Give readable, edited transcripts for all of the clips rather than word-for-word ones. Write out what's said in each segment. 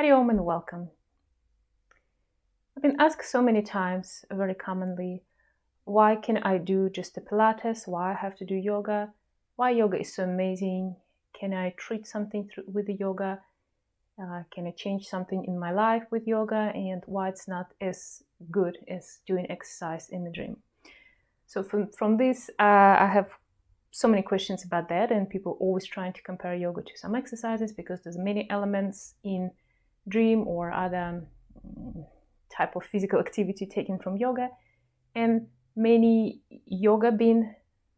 Hari Om and welcome. I've been asked so many times, very commonly, why can I do just the Pilates? Why I have to do yoga? Why yoga is so amazing? Can I treat something with the yoga? Can I change something in my life with yoga? And why it's not as good as doing exercise in the gym? So from this, I have so many questions about that, and people always trying to compare yoga to some exercises because there's many elements in dream or other type of physical activity taken from yoga, and many yoga being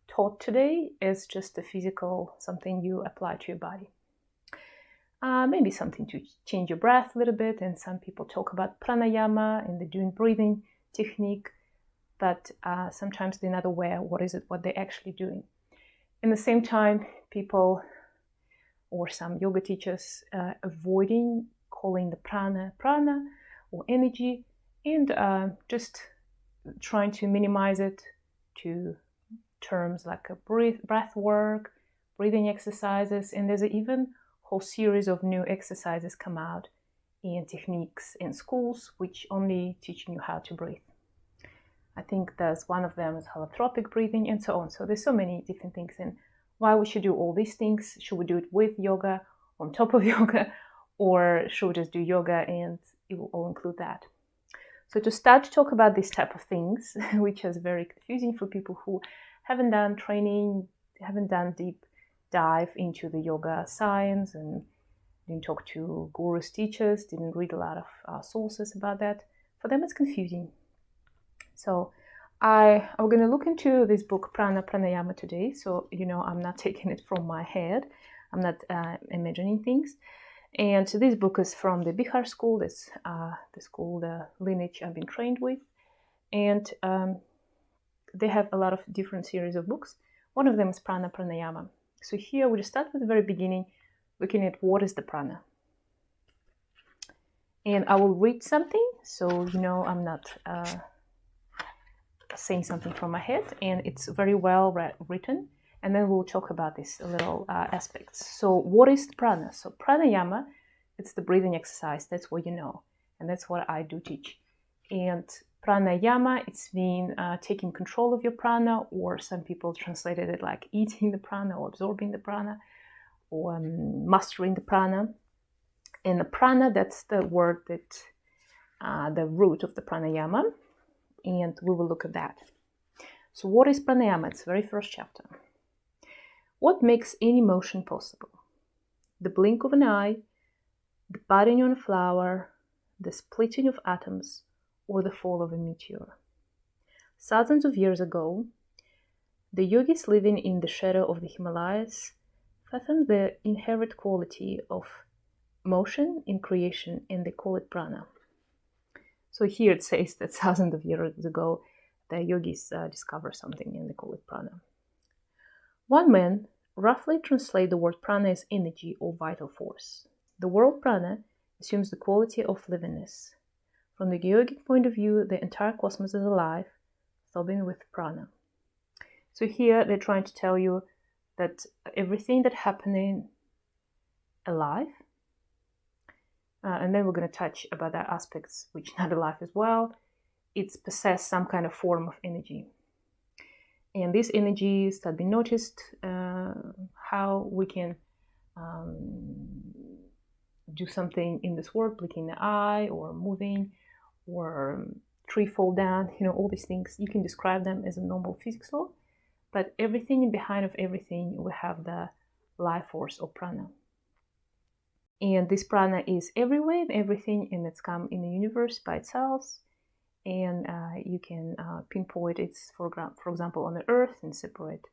taught today is just a physical something you apply to your body. Maybe something to change your breath a little bit, and some people talk about pranayama and they're doing breathing technique, but sometimes they're not aware what they're actually doing. In the same time, people or some yoga teachers avoiding calling the prana or energy, and just trying to minimize it to terms like a breath work, breathing exercises, and there's even a whole series of new exercises come out and techniques in schools which only teaching you how to breathe. I think there's one of them is holotropic breathing and so on. So there's so many different things, and why we should do all these things. Should we do it with yoga, on top of yoga, or should we just do yoga and it will all include that? So to start to talk about this type of things, which is very confusing for people who haven't done training, haven't done deep dive into the yoga science, and didn't talk to gurus, teachers, didn't read a lot of sources about that. For them, it's confusing. So I'm going to look into this book, Pranayama, today. So, I'm not taking it from my head. I'm not imagining things. And so this book is from the Bihar school, the school, the lineage I've been trained with. And they have a lot of different series of books. One of them is Pranayama. So here we just start with the very beginning, looking at what is the prana. And I will read something, so I'm not saying something from my head, and it's very well written, and then we'll talk about these little aspects. So what is the prana? So pranayama, it's the breathing exercise, that's what you know, and that's what I do teach. And pranayama, it's mean taking control of your prana, or some people translated it like eating the prana or absorbing the prana or mastering the prana. And the prana, that's the word that the root of the pranayama, and we will look at that. So what is pranayama? It's the very first chapter. What makes any motion possible? The blink of an eye, the budding on a flower, the splitting of atoms, or the fall of a meteor. Thousands of years ago, the yogis living in the shadow of the Himalayas fathomed the inherent quality of motion in creation, and they call it prana. So here it says that thousands of years ago, the yogis discovered something and they call it prana. One man roughly translates the word prana as energy or vital force. The word prana assumes the quality of livingness. From the yogic point of view, the entire cosmos is alive, throbbing with prana. So here they're trying to tell you that everything that's happening alive, and then we're going to touch about that aspects which not alive as well, it's possess some kind of form of energy. And these energies that be noticed, how we can do something in this world, blinking the eye or moving or tree fall down, all these things, you can describe them as a normal physics law, but everything behind of everything, we have the life force or prana. And this prana is everywhere and everything, and it's come in the universe by itself. And you can pinpoint it, for example, on the earth and separate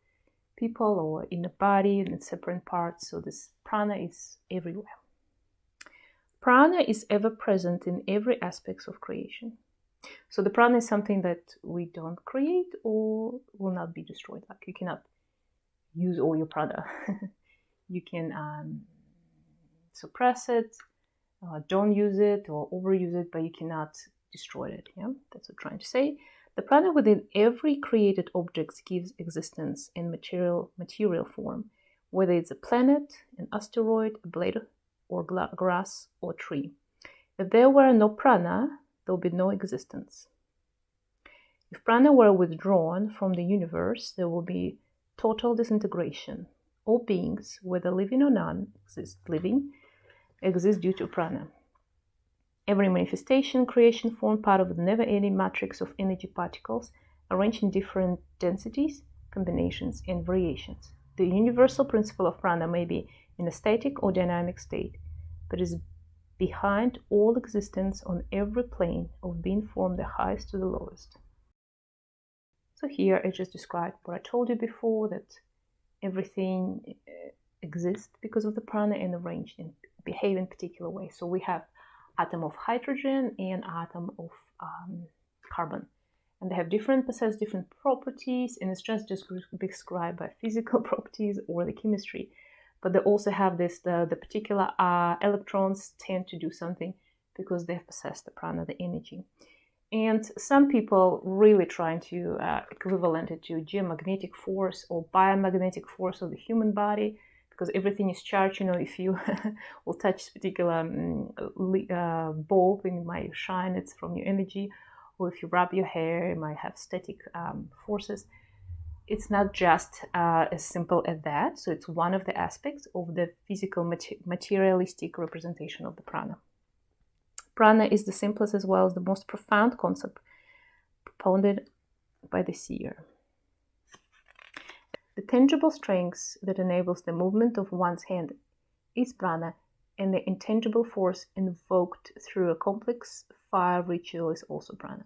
people, or in the body in separate parts. So this prana is everywhere. Prana is ever present in every aspect of creation. So the prana is something that we don't create or will not be destroyed. Like you cannot use all your prana. You can suppress it, don't use it or overuse it, but you cannot destroy it. Yeah, that's what I'm trying to say. The prana within every created object gives existence in material form, whether it's a planet, an asteroid, a blade or grass or tree. If there were no prana, there would be no existence. If prana were withdrawn from the universe, there will be total disintegration. All beings, whether living or non-living, exist due to prana. Every manifestation, creation form part of the never-ending matrix of energy particles arranged in different densities, combinations, and variations. The universal principle of prana may be in a static or dynamic state, but is behind all existence on every plane of being from the highest to the lowest. So here I just described what I told you before, that everything exists because of the prana and arranged and behave in particular way. So we have atom of hydrogen and atom of carbon, and they have possess different properties, and it's just described by physical properties or the chemistry. But they also have this, the particular electrons tend to do something because they possess the prana, the energy. And some people really trying to equivalent it to geomagnetic force or biomagnetic force of the human body, because everything is charged. You know, if you will touch this particular bulb, it might shine, it's from your energy. Or if you rub your hair, it might have static forces. It's not just as simple as that. So it's one of the aspects of the physical materialistic representation of the prana. Prana is the simplest as well as the most profound concept propounded by the seer. The tangible strength that enables the movement of one's hand is prana, and the intangible force invoked through a complex fire ritual is also prana.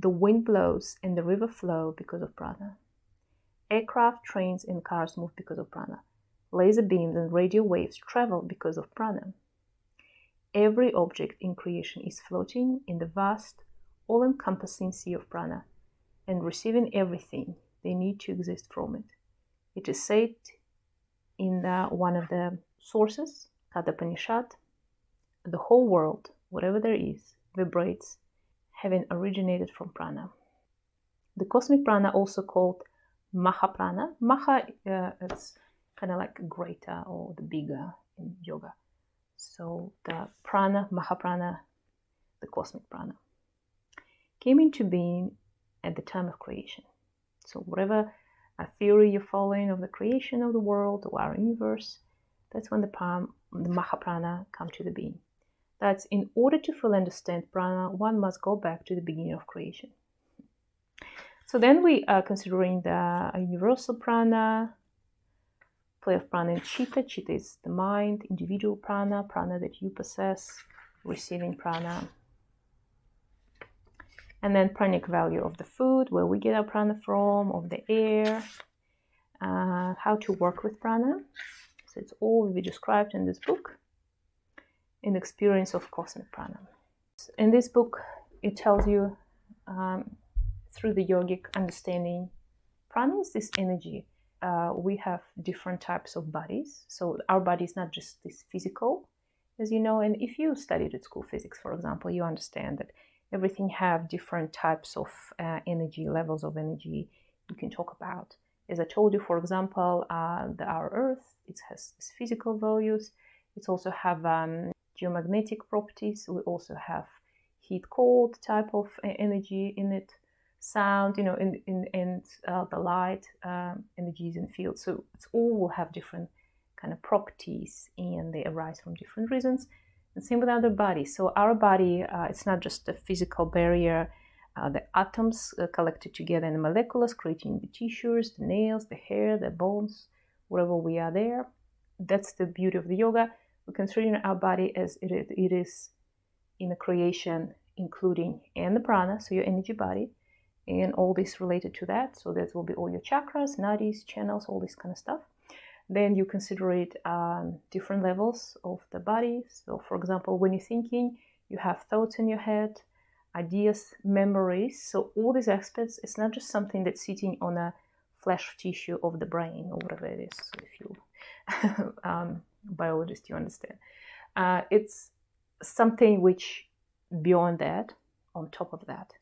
The wind blows and the river flow because of prana. Aircraft, trains, and cars move because of prana. Laser beams and radio waves travel because of prana. Every object in creation is floating in the vast, all-encompassing sea of prana and receiving everything they need to exist from it. It is said in one of the sources, Katha, the whole world, whatever there is, vibrates, having originated from prana. The cosmic prana, also called Mahaprana. Maha, it's kind of like greater or the bigger in yoga. So the prana, Mahaprana, the cosmic prana, came into being at the time of creation. So whatever theory you're following of the creation of the world or our universe, that's when the Mahaprana come to the being. That's in order to fully understand prana, one must go back to the beginning of creation. So then we are considering the universal prana, play of prana and chitta. Chitta is the mind, individual prana, prana that you possess, receiving prana. And then pranic value of the food, where we get our prana from, of the air, how to work with prana. So it's all will be described in this book, in the experience of cosmic prana. In this book, it tells you through the yogic understanding, prana is this energy. We have different types of bodies. So our body is not just this physical, as you know. And if you studied at school physics, for example, you understand that everything have different types of energy, levels of energy you can talk about. As I told you, for example, our Earth, it has physical values. It also have geomagnetic properties. We also have heat-cold type of energy in it. Sound, you know, and the light energies and fields. So it's all will have different kind of properties, and they arise from different reasons. And same with other bodies. So our body, it's not just a physical barrier. The atoms collected together in the molecules, creating the tissues, the nails, the hair, the bones, wherever we are there. That's the beauty of the yoga. We're considering our body as it is in the creation, including and the prana, so your energy body, and all this related to that. So that will be all your chakras, nadis, channels, all this kind of stuff. Then you consider it different levels of the body. So for example, when you're thinking, you have thoughts in your head, ideas, memories. So all these aspects, it's not just something that's sitting on a flesh tissue of the brain or whatever it is. So if you biologist, you understand. It's something which beyond that, on top of that.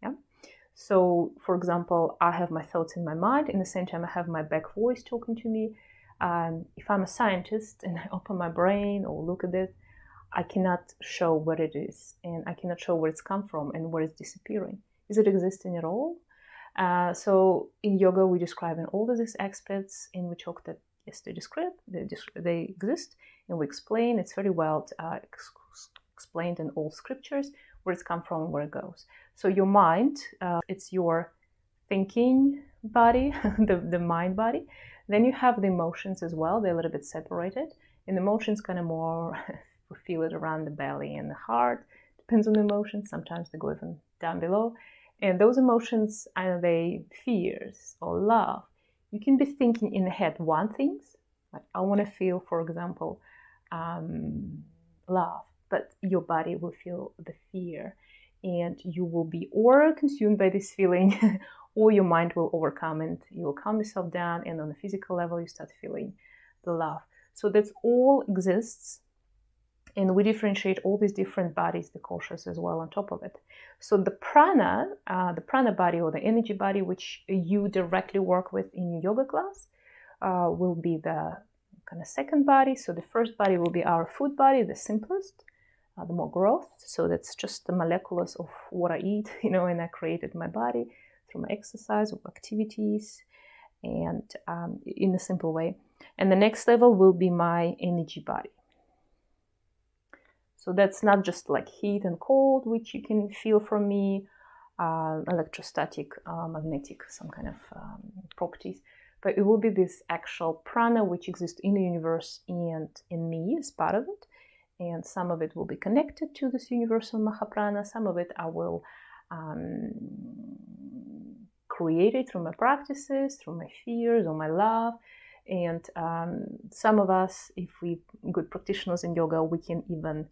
Yeah. So, for example, I have my thoughts in my mind. In the same time, I have my back voice talking to me. If I'm a scientist and I open my brain or look at it, I cannot show what it is, and I cannot show where it's come from and where it's disappearing. Is it existing at all? So in yoga, we describe in all of these aspects, and we talk that yes, they exist, and we explain. It's very well explained in all scriptures where it's come from and where it goes. So your mind, it's your thinking body, the mind body. Then you have the emotions as well. They're a little bit separated. And the emotions kind of more, we feel it around the belly and the heart. Depends on the emotions. Sometimes they go even down below. And those emotions, either they fears or love. You can be thinking in the head one things, like I want to feel, for example, love, but your body will feel the fear, and you will be or consumed by this feeling, or your mind will overcome and you will calm yourself down, and on the physical level you start feeling the love. So that's all exists. And we differentiate all these different bodies, the koshas as well on top of it. So the prana body or the energy body, which you directly work with in your yoga class, will be the kind of second body. So the first body will be our food body, the simplest, the more growth. So that's just the molecules of what I eat, and I created my body through my exercise or activities, and in a simple way. And the next level will be my energy body. So that's not just like heat and cold, which you can feel from me, electrostatic, magnetic, some kind of properties. But it will be this actual prana which exists in the universe and in me as part of it. And some of it will be connected to this universal Mahaprana. Some of it I will create it through my practices, through my fears or my love. And some of us, if we good practitioners in yoga, we can even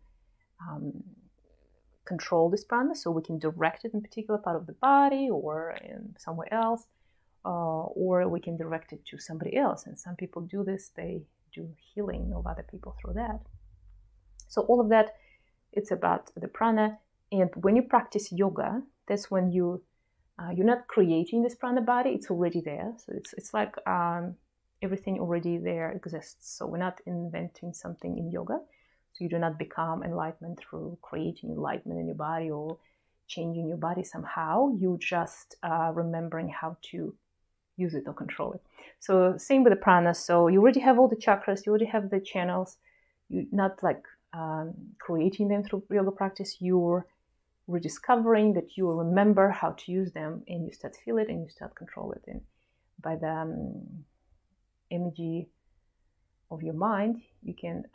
control this prana, so we can direct it in a particular part of the body or in somewhere else, or we can direct it to somebody else. And some people do this, they do healing of other people through that. So all of that, it's about the prana. And when you practice yoga, that's when you're not creating this prana body, it's already there. So it's like everything already there exists. So we're not inventing something in yoga. So you do not become enlightenment through creating enlightenment in your body or changing your body somehow. You just remembering how to use it or control it. So same with the prana. So you already have all the chakras, you already have the channels. You're not like creating them through yoga practice. You're rediscovering that you remember how to use them, and you start feel it and you start control it. And by the energy of your mind, you can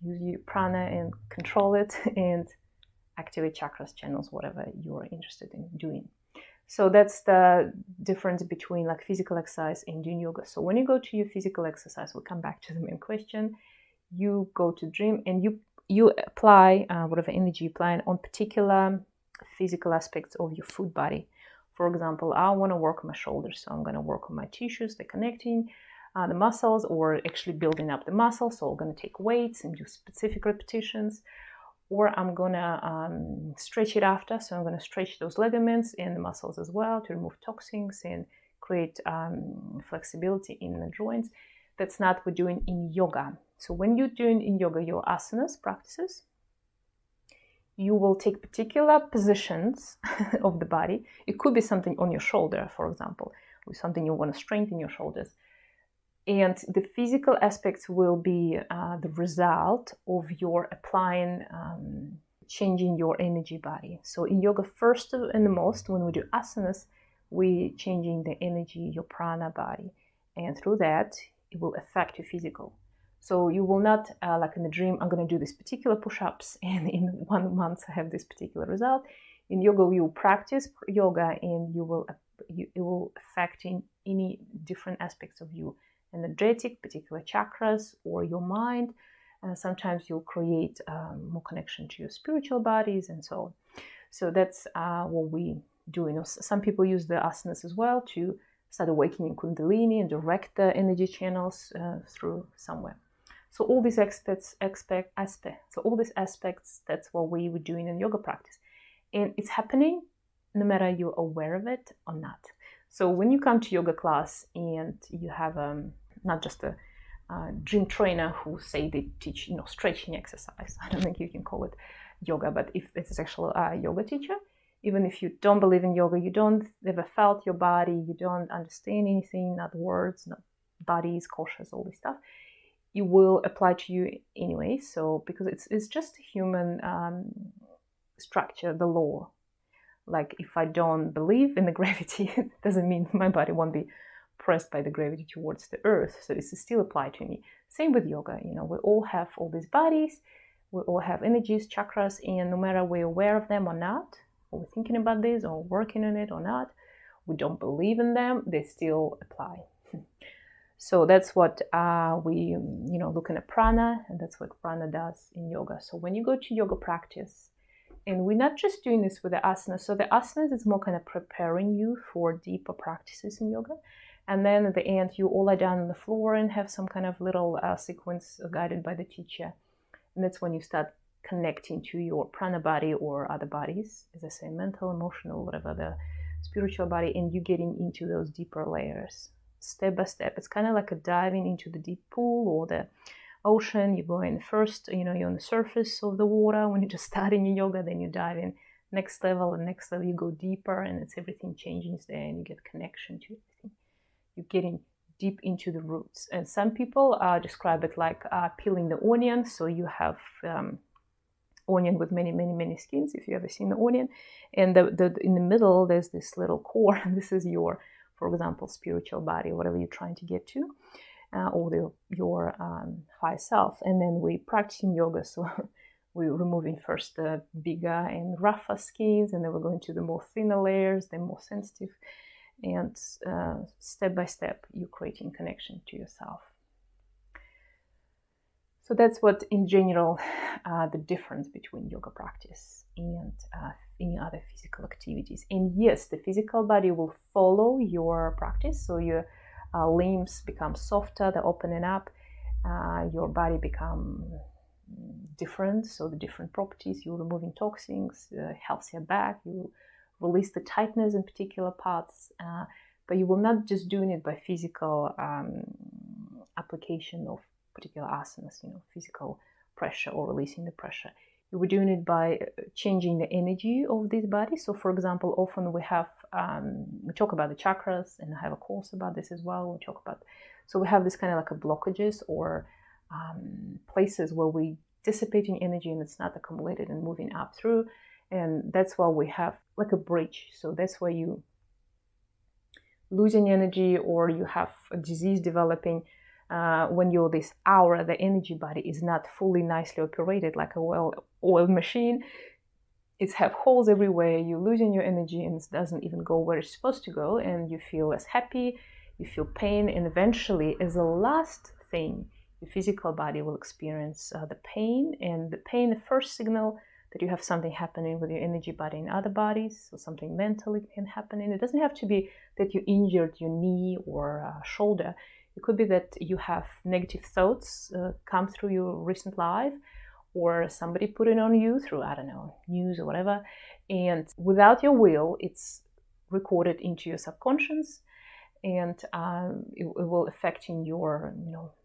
use your prana and control it and activate chakras, channels, whatever you're interested in doing. So that's the difference between like physical exercise and doing yoga. So when you go to your physical exercise, we'll come back to the main question. You go to gym and you apply whatever energy you apply on particular physical aspects of your food body. For example, I want to work on my shoulders, so I'm going to work on my tissues, the connecting the muscles, or actually building up the muscles. So I'm going to take weights and do specific repetitions, or I'm going to stretch it after. So I'm going to stretch those ligaments and the muscles as well to remove toxins and create flexibility in the joints. That's not what we're doing in yoga. So when you're doing in yoga your asanas practices, you will take particular positions of the body. It could be something on your shoulder, for example, or something you want to strengthen your shoulders. And the physical aspects will be the result of your applying, changing your energy body. So in yoga, first and the most, when we do asanas, we changing the energy, your prana body. And through that, it will affect your physical. So you will not, like in the dream, I'm going to do this particular push-ups and in 1 month I have this particular result. In yoga, you practice yoga and it will affect in any different aspects of you. Energetic, particular chakras, or your mind. Sometimes you'll create more connection to your spiritual bodies and so on. So that's what we do. Some people use the asanas as well to start awakening Kundalini and direct the energy channels through somewhere. So all these aspects, that's what we were doing in yoga practice. And it's happening no matter you're aware of it or not. So when you come to yoga class and you have not just a gym trainer who say they teach, stretching exercise. I don't think you can call it yoga, but if it's actually a yoga teacher, even if you don't believe in yoga, you don't ever felt your body, you don't understand anything, not words, not bodies, koshas, all this stuff, it will apply to you anyway. So because it's just human structure, the law. Like if I don't believe in the gravity, it doesn't mean my body won't be pressed by the gravity towards the earth. So this is still applied to me. Same with yoga. We all have all these bodies, we all have energies, chakras, and no matter we're aware of them or not, or we're thinking about this or working on it or not, we don't believe in them, they still apply. So that's what we, looking at prana, and that's what prana does in yoga. So when you go to yoga practice, and we're not just doing this with the asanas. So the asanas is more kind of preparing you for deeper practices in yoga. And then at the end, you all lie down on the floor and have some kind of little sequence guided by the teacher. And that's when you start connecting to your prana body or other bodies, as I say, mental, emotional, whatever, the spiritual body, and you getting into those deeper layers, step by step. It's kind of like a diving into the deep pool or the ocean. You go in first, you're on the surface of the water when you're just starting your yoga, then you dive in next level, and next level you go deeper, and it's everything changes there, and you get connection to everything. You're getting deep into the roots. And some people describe it like peeling the onion. So you have onion with many skins, if you ever seen the onion, and in the middle there's this little core, and this is your, for example, spiritual body, whatever you're trying to get to. Or your high self. And then we practicing yoga, so we're removing first the bigger and rougher skins, and then we're going to the more thinner layers, the more sensitive, and step by step you're creating connection to yourself. So that's what in general the difference between yoga practice and any other physical activities. And yes, the physical body will follow your practice, so your limbs become softer, they're opening up, your body become different, so the different properties, you're removing toxins, healthier back, you release the tightness in particular parts, but you will not just doing it by physical application of particular asanas, physical pressure or releasing the pressure. You were doing it by changing the energy of this body. So for example, often we have, we talk about the chakras, and I have a course about this as well. We talk about, so we have this kind of like a blockages or places where we dissipating energy and it's not accumulated and moving up through. And that's why we have like a bridge. So that's where you losing energy or you have a disease developing. When you're this aura, the energy body is not fully nicely operated like a well-oiled machine. It's have holes everywhere, you're losing your energy and it doesn't even go where it's supposed to go, and you feel less happy, you feel pain, and eventually, as a last thing, your physical body will experience the pain. And the pain, the first signal that you have something happening with your energy body in other bodies, so something mentally can happen. And it doesn't have to be that you injured your knee or shoulder. It could be that you have negative thoughts come through your recent life, or somebody put it on you through, I don't know, news or whatever. And without your will, it's recorded into your subconscious, and it will affecting your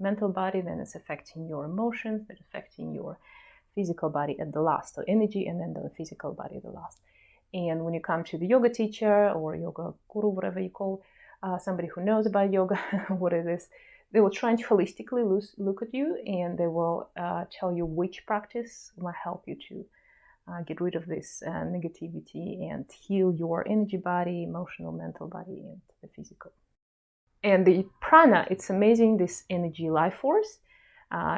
mental body, then it's affecting your emotions, it's affecting your physical body at the last. So energy and then the physical body at the last. And when you come to the yoga teacher or yoga guru, whatever you call somebody who knows about yoga, what it is, they will try to holistically look at you, and they will tell you which practice might help you to get rid of this negativity and heal your energy body, emotional, mental body, and the physical. And the prana, it's amazing, this energy life force.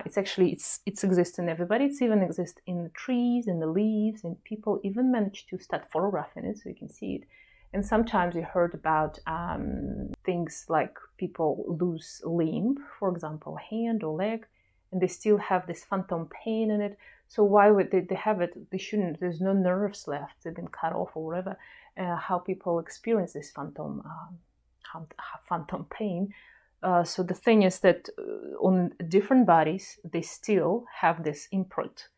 It's actually, it exists in everybody. It's even exists in the trees, in the leaves, and people even manage to start photographing it so you can see it. And sometimes you heard about things like people lose limb, for example, hand or leg, and they still have this phantom pain in it. So why would they have it? They shouldn't. There's no nerves left. They've been cut off or whatever. How people experience this phantom pain. So the thing is that on different bodies, they still have this imprint,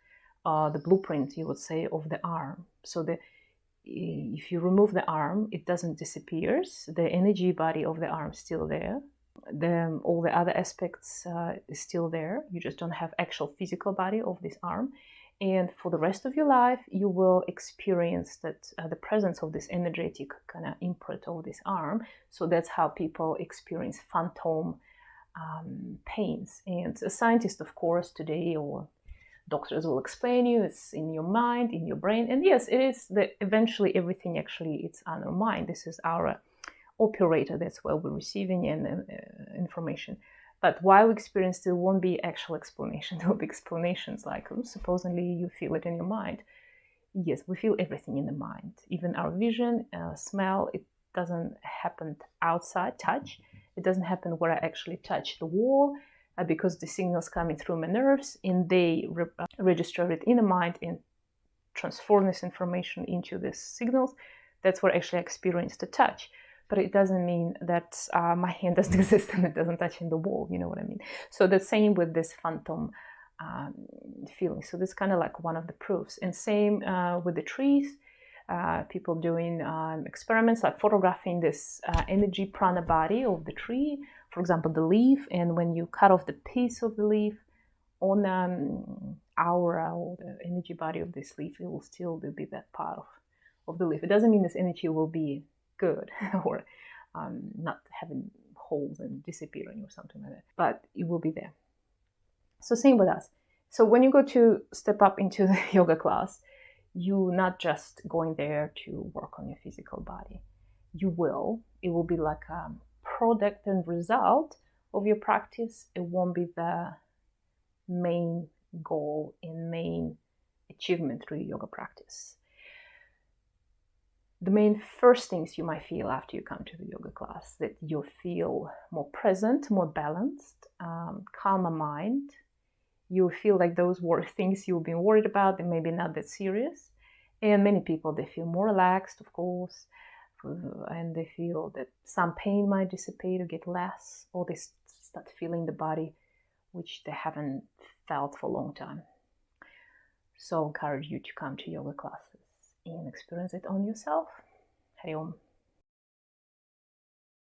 the blueprint, you would say, of the arm. So if you remove the arm, it doesn't disappear. The energy body of the arm is still there. all the other aspects is still there. You just don't have actual physical body of this arm. And for the rest of your life, you will experience that the presence of this energetic kind of imprint of this arm. So that's how people experience phantom pains. And a scientist, of course, today, or doctors will explain you, it's in your mind, in your brain. And yes, it is that eventually everything actually it's on our mind. This is our operator. That's where we're receiving information. But why we experience, there won't be actual explanation. There will be explanations like, oh, supposedly you feel it in your mind. Yes, we feel everything in the mind. Even our vision, smell, it doesn't happen outside, touch. It doesn't happen where I actually touch the wall, because the signals coming through my nerves, and they register it in the mind and transform this information into these signals. That's where actually I experience the touch. But it doesn't mean that my hand doesn't exist and it doesn't touch in the wall, you know what I mean? So the same with this phantom feeling. So this kind of like one of the proofs. And same with the trees. People doing experiments like photographing this energy prana body of the tree, for example, the leaf. And when you cut off the piece of the leaf on aura or the energy body of this leaf, it will still be that part of the leaf. It doesn't mean this energy will be good or not having holes and disappearing or something like that, but it will be there. So same with us. So when you go to step up into the yoga class, you're not just going there to work on your physical body. It will be like a product and result of your practice. It won't be the main goal and main achievement through your yoga practice. The main first things you might feel after you come to the yoga class, that you feel more present, more balanced, calmer mind. You feel like those things you've been worried about, they maybe not that serious. And many people, they feel more relaxed, of course, and they feel that some pain might dissipate or get less, or they start feeling the body, which they haven't felt for a long time. So I encourage you to come to yoga classes and experience it on yourself. Hari Om.